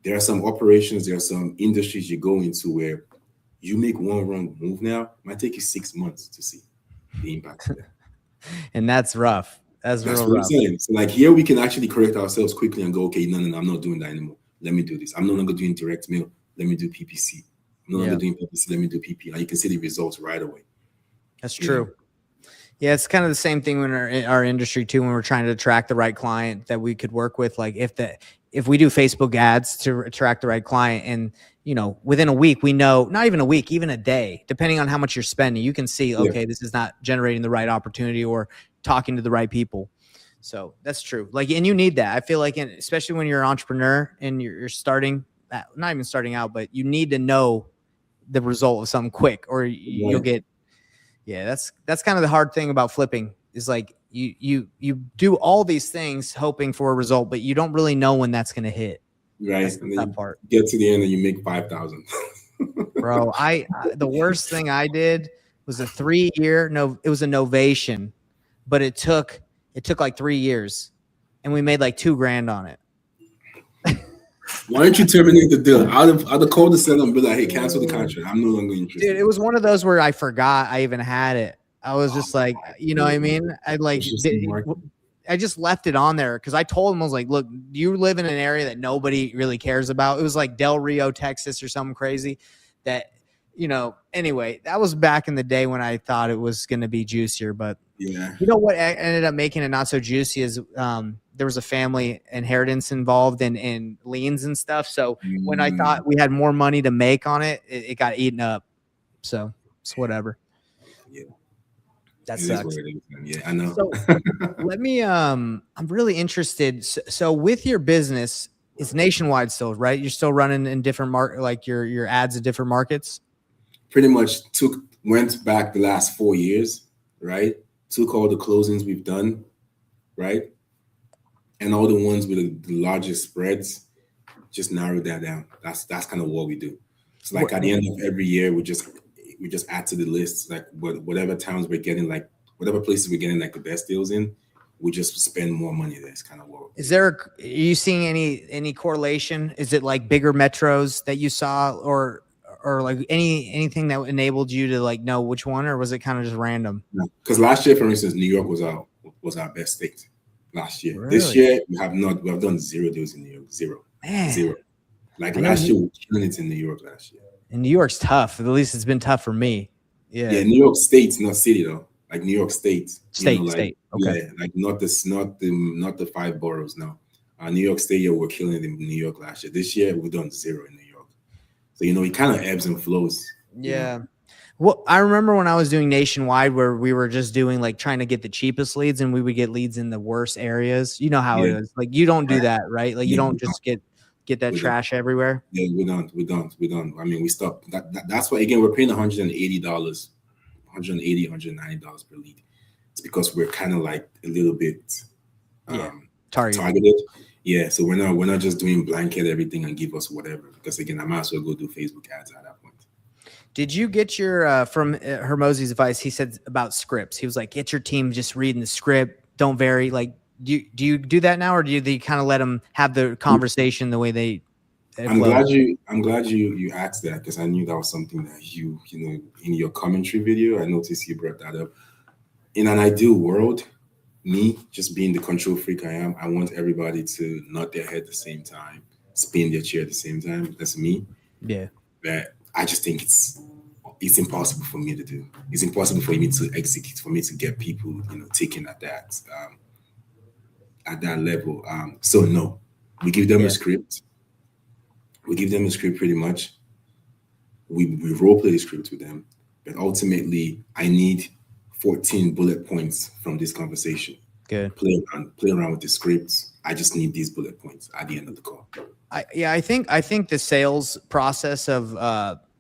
There are some operations, there are some industries you go into where you make one wrong move now, it might take you 6 months to see the impact of that. And that's rough. That's real rough. I'm saying. So like, here we can actually correct ourselves quickly and go, okay, no, I'm not doing that anymore. Let me do this. I'm no longer doing direct mail. Let me do PPC. I'm no longer doing PPC. Let me do PP. And you can see the results right away. That's true. Yeah, it's kind of the same thing when our industry too, when we're trying to attract the right client that we could work with. Like if we do Facebook ads to attract the right client, and within a week we know, not even a week, even a day, depending on how much you're spending, you can see, Yeah, okay, this is not generating the right opportunity or talking to the right people. So that's true. Like, and you need that. I feel like, especially when you're an entrepreneur and you're starting, not even starting out, but you need to know the result of something quick, or you'll right, get. Yeah, that's kind of the hard thing about flipping, is like you do all these things hoping for a result, but you don't really know when that's going to hit. That's right. the And then tough you part, get to the end and you make 5,000. bro. The worst thing I did was a 3 year, no, it was a novation, but it took like 3 years, and we made like $2,000 on it. Why don't you terminate the deal? I'd call the seller and be like, hey, cancel the contract. I'm no longer Dude, interested. it was one of those where I forgot I even had it. I was just like, you know what I mean? It's just market. I just left it on there because I told him, I was like, look, you live in an area that nobody really cares about. It was like Del Rio, Texas or something crazy that, anyway, that was back in the day when I thought it was going to be juicier. But Yeah. you know what ended up making it not so juicy is there was a family inheritance involved in liens and stuff. So when I Mm, thought we had more money to make on it, it got eaten up. So it's whatever. yeah. That It is what sucks. it is. Yeah, I know. So let me I'm really interested. So with your business, it's nationwide still, right? You're still running in different like your ads in different markets. Pretty much went back the last 4 years, right? Took all the closings we've done, right? And all the ones with the largest spreads, just narrowed that down. That's kind of what we do. It's like at the end of every year, we just add to the list, like whatever towns we're getting, like whatever places we're getting like the best deals in, we just spend more money there. It's kind of what. Is there are you seeing any correlation? Is it like bigger metros that you saw, or like anything that enabled you to like know which one, or was it kind of just random? Because last year, for instance, New York was our best state last year. This Really? year we have done 0 deals in New York, zero, Man, zero. Like I know last year, we were killing it in New York last year. and New York's tough. At least it's been tough for me. Yeah, Yeah. New York State, not city though. Like New York State, like State. Okay. yeah, like not the five boroughs. No, New York State, yeah, we're killing it in New York last year. This year, we've done 0 in New York. So it kind of ebbs and flows. Yeah. Well, I remember when I was doing nationwide, where we were just doing like trying to get the cheapest leads, and we would get leads in the worst areas. You know how it Yeah, is. Like you don't do right. that, right? Like you Yeah, don't just get that we don't. trash everywhere. Yeah, we don't. I mean, we stopped. That's why again we're paying $180, $190 per lead. It's because we're kind of like a little bit Yeah. um, Target. targeted. Yeah, so we're not just doing blanket everything and give us whatever. Because again, I might as well go do Facebook ads at that point. Did you get your from Hormozi's advice? He said about scripts. He was like, get your team just reading the script. Don't vary. Like, do you do that now, or do you kind of let them have the conversation the way they I'm flow? glad you asked that because I knew that was something that in your commentary video. I noticed you brought that up. In an ideal world, me just being the control freak I am, I want everybody to nod their head at the same time, spin their chair at the same time. That's me. Yeah. But I just think it's impossible for me to do. It's impossible for me to execute, for me to get people, taken at that level. So no, we give them a Yeah. script. We give them a script pretty much. We role play the script with them, but ultimately, I need 14 bullet points from this conversation. Good. Play around with the scripts. I just need these bullet points at the end of the call. I think the sales process of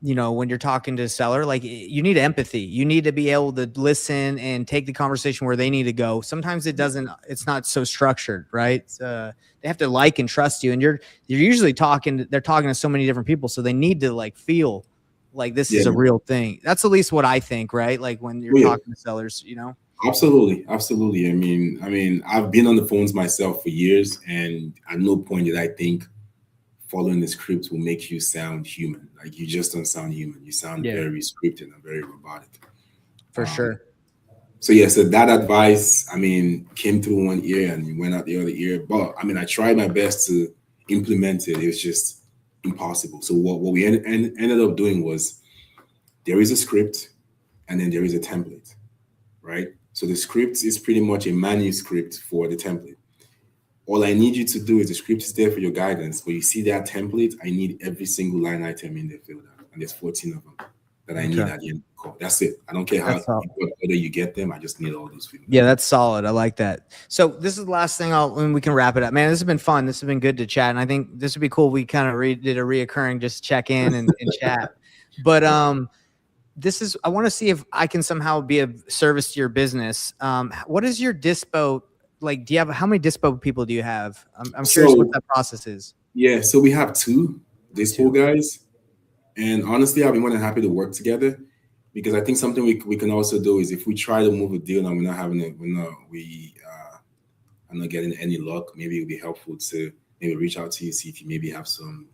when you're talking to a seller, like you need empathy. You need to be able to listen and take the conversation where they need to go. Sometimes it's not so structured, right? They have to like and trust you, and you're usually they're talking to so many different people, so they need to like feel like this is Yeah. a real thing. That's at least what I think, right? Like when you're Yeah. talking to sellers, Absolutely. I mean, I've been on the phones myself for years, and at no point did I think following the script will make you sound human. Like you just don't sound human. You sound Yeah. very scripted and very robotic. for sure. So yeah, so that advice, I mean, came through one ear and went out the other ear. But I mean, I tried my best to implement it. It was just impossible. So what we ended up doing was there is a script and then there is a template, right? So the script is pretty much a manuscript for the template. All I need you to do is the script is there for your guidance. But you see that template, I need every single line item in there filled out. And there's 14 of them that I need at the end of the call. That's it. I don't care whether you get them. I just need all those people. Yeah, that's solid. I like that. So this is the last thing and we can wrap it up. Man, this has been fun. This has been good to chat. And I think this would be cool. We kind of did a reoccurring just check in and chat. But I want to see if I can somehow be of service to your business. What is your dispo? Like, how many dispo people do you have? I'm curious what that process is. Yeah, so we have 2 dispo guys. And honestly, I'll be more than happy to work together, because I think something we can also do is if we try to move a deal and I'm not getting any luck, maybe it would be helpful to maybe reach out to you, see if you maybe have some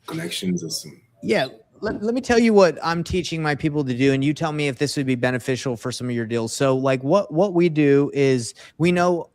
connections or some. Yeah. Let me tell you what I'm teaching my people to do, and you tell me if this would be beneficial for some of your deals. So like what we do is we know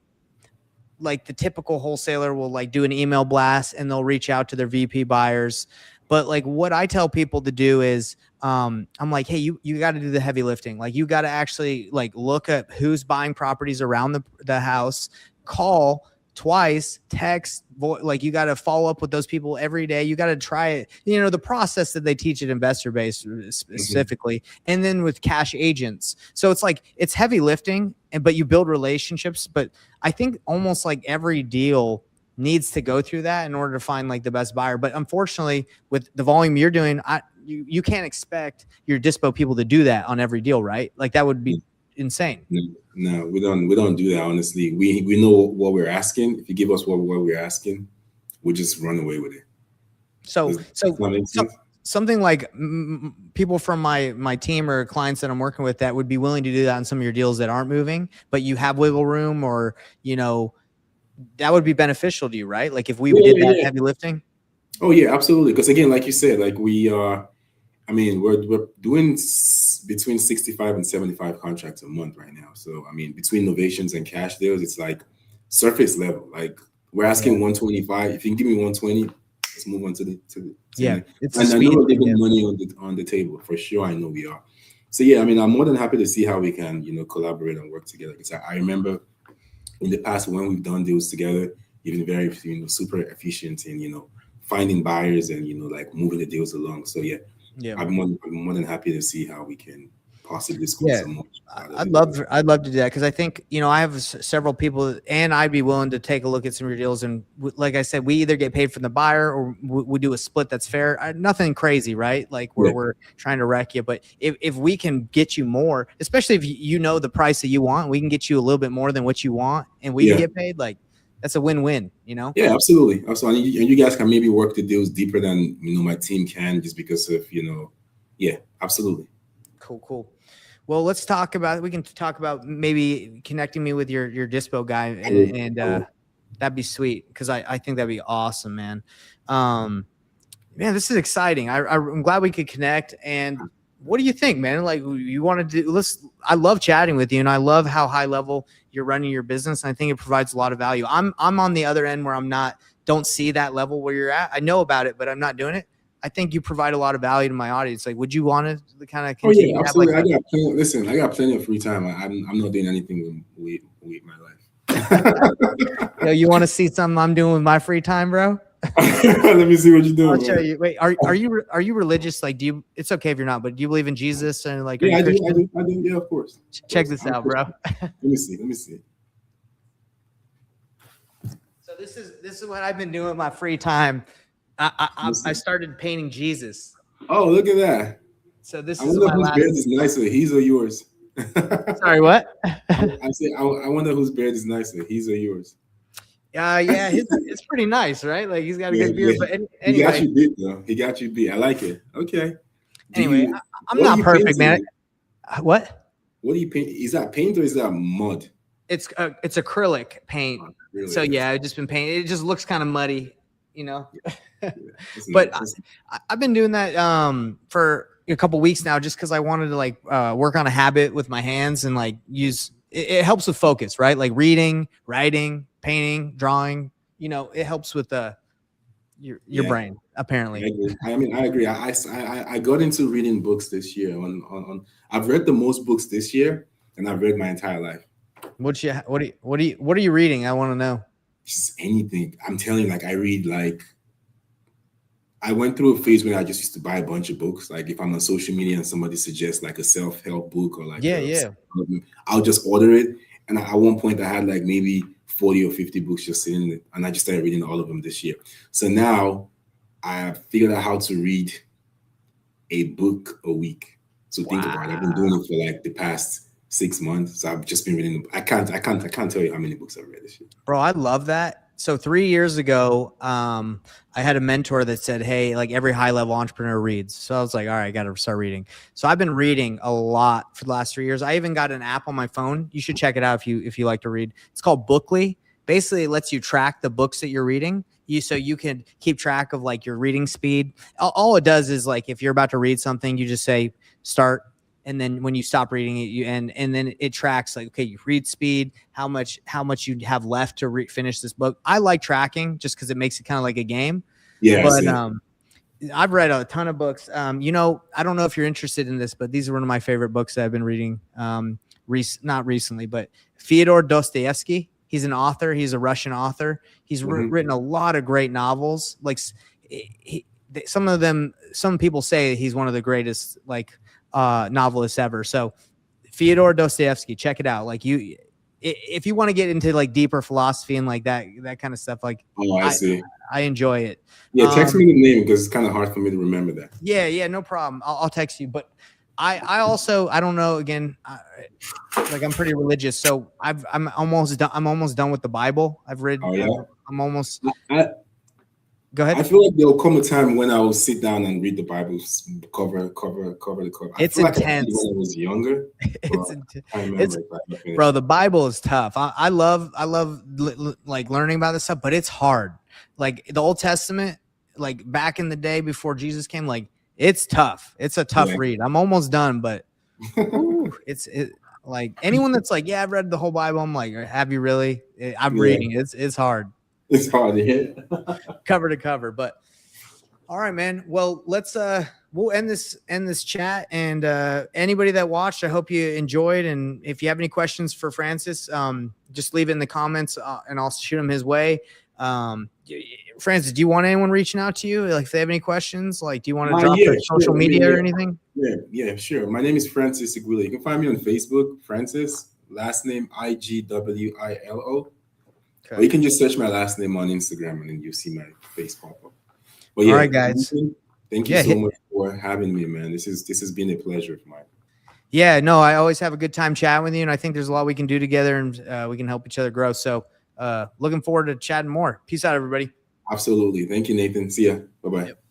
like the typical wholesaler will like do an email blast and they'll reach out to their VP buyers. But like what I tell people to do is I'm like, hey, you got to do the heavy lifting. Like you got to actually like look at who's buying properties around the house, call twice, text, like you got to follow up with those people every day. You got to try it, the process that they teach at Investor Base specifically, and then with cash agents. So it's like, it's heavy lifting, but you build relationships. But I think almost like every deal needs to go through that in order to find like the best buyer. But unfortunately, with the volume you're doing, you can't expect your dispo people to do that on every deal, right? Like that would be insane. No, we don't do that. Honestly, we know what we're asking. If you give us what we're asking, we'll just run away with it. So something like people from my team or clients that I'm working with that would be willing to do that on some of your deals that aren't moving, but you have wiggle room, or that would be beneficial to you, right? Like if we did that heavy lifting. Oh yeah, absolutely. Because again, like you said, like we're doing between 65 and 75 contracts a month right now. So I mean, between novations and cash deals, it's like surface level. Like we're asking 125. If you can give me 120, let's move on to the It's and I know we're leaving money on the table for sure. I know we are. So yeah, I mean, I'm more than happy to see how we can collaborate and work together. Because I remember in the past when we've done deals together, you've been very super efficient in finding buyers and like moving the deals along. So yeah. I'm more than happy to see how we can possibly score some more. I'd love to do that, because I think I have several people, and I'd be willing to take a look at some of your deals. And like I said, we either get paid from the buyer or we do a split that's fair. Nothing crazy, right? Like we're trying to wreck you, but if we can get you more, especially if the price that you want, we can get you a little bit more than what you want, and we can get paid. Like that's a win-win, Yeah, absolutely. And you guys can maybe work the deals deeper than my team can, just because of yeah, absolutely. Cool. Well, we can talk about maybe connecting me with your dispo guy, and that'd be sweet, because I think that'd be awesome, man. Man, this is exciting. I'm glad we could connect. And what do you think, man? Like, you want to do? I love chatting with you, and I love how high level you're running your business. And I think it provides a lot of value. I'm on the other end where don't see that level where you're at. I know about it, but I'm not doing it. I think you provide a lot of value to my audience. Like, would you want to kind of continue? Oh yeah, absolutely. I got plenty of free time. I'm not doing anything with my life. You want to see something I'm doing with my free time, bro? Let me see what you're doing. I'll show you. Wait, are you religious? Like, it's okay if you're not, but do you believe in Jesus and like? Yeah, I do. Yeah, of course. Check this out, bro. Let me see. So this is what I've been doing with my free time. I started painting Jesus. Oh, look at that. So this I is wonder whose beard is nicer, his or yours. Sorry, what? I wonder whose beard is nicer, his or yours. Yeah, it's pretty nice, right? Like he's got a good beard. But anyway, he got you beat, though. He got you beat. I like it. Okay. Anyway, I'm not perfect, man. What? What do you paint? Is that paint or is that mud? It's acrylic paint. Oh, really? So yeah, I've just been painting. It just looks kind of muddy, But I've been doing that for a couple weeks now, just because I wanted to work on a habit with my hands and use. It helps with focus, right? Like reading, writing, painting, drawing. It helps with your brain. Apparently, I agree. I got into reading books this year. I've read the most books this year, and I've read my entire life. What are you reading? I want to know. Just anything. I'm telling you, like I read like. I went through a phase when I just used to buy a bunch of books. Like if I'm on social media and somebody suggests like a self-help book or like I'll just order it. And at one point I had like maybe 40 or 50 books just sitting there, and I just started reading all of them this year. So now I figured out how to read a book a week. So think about it. I've been doing it for like the past 6 months. So I've just been reading. I can't tell you how many books I've read this year. Bro, I love that. So 3 years ago, I had a mentor that said, hey, like every high level entrepreneur reads. So I was like, all right, I got to start reading. So I've been reading a lot for the last 3 years. I even got an app on my phone. You should check it out if you like to read. It's called Bookly. Basically, it lets you track the books that you're reading. So you can keep track of like your reading speed. All it does is like if you're about to read something, you just say start. And then when you stop reading it, and then it tracks like, okay, you read speed, how much you have left to finish this book. I like tracking just because it makes it kind of like a game. Yeah. But I've read a ton of books. I don't know if you're interested in this, but these are one of my favorite books that I've been reading. Not recently, but Fyodor Dostoevsky. He's an author. He's a Russian author. He's written a lot of great novels. Like some people say he's one of the greatest novelists ever. So Fyodor Dostoevsky, check it out. Like if you want to get into like deeper philosophy and like that kind of stuff, like I see. I enjoy it. Yeah, text me the name because it's kind of hard for me to remember that. Yeah, no problem. I'll text you. But I also, I don't know, again, like I'm pretty religious, so I'm almost done with the Bible. I've read. Oh, yeah? I'm almost. Go ahead. I feel like there'll come a time when I will sit down and read the Bible cover to cover. It's intense. Like when I was younger. Bro, the Bible is tough. I love like learning about this stuff, but it's hard. Like the Old Testament, like back in the day before Jesus came, like it's tough. It's a tough read. I'm almost done, but it's like anyone that's like, yeah, I've read the whole Bible. I'm like, have you really? I'm reading. It's hard. It's hard to hit cover to cover, but all right, man. Well, let's we'll end this chat, and anybody that watched, I hope you enjoyed. And if you have any questions for Francis, just leave it in the comments, and I'll shoot them his way. Francis, do you want anyone reaching out to you? Like, if they have any questions, like, do you want to drop their social media or anything? Yeah, sure. My name is Francis Willow. You can find me on Facebook, Francis, last name IGWILO. Okay. Or you can just search my last name on Instagram and then you see my face pop up. But yeah, all right, guys. Thank you so much for having me, man. This has been a pleasure of mine. Yeah, no, I always have a good time chatting with you, and I think there's a lot we can do together, and we can help each other grow. So looking forward to chatting more. Peace out, everybody. Absolutely. Thank you, Nathan. See ya. Bye-bye. Yep.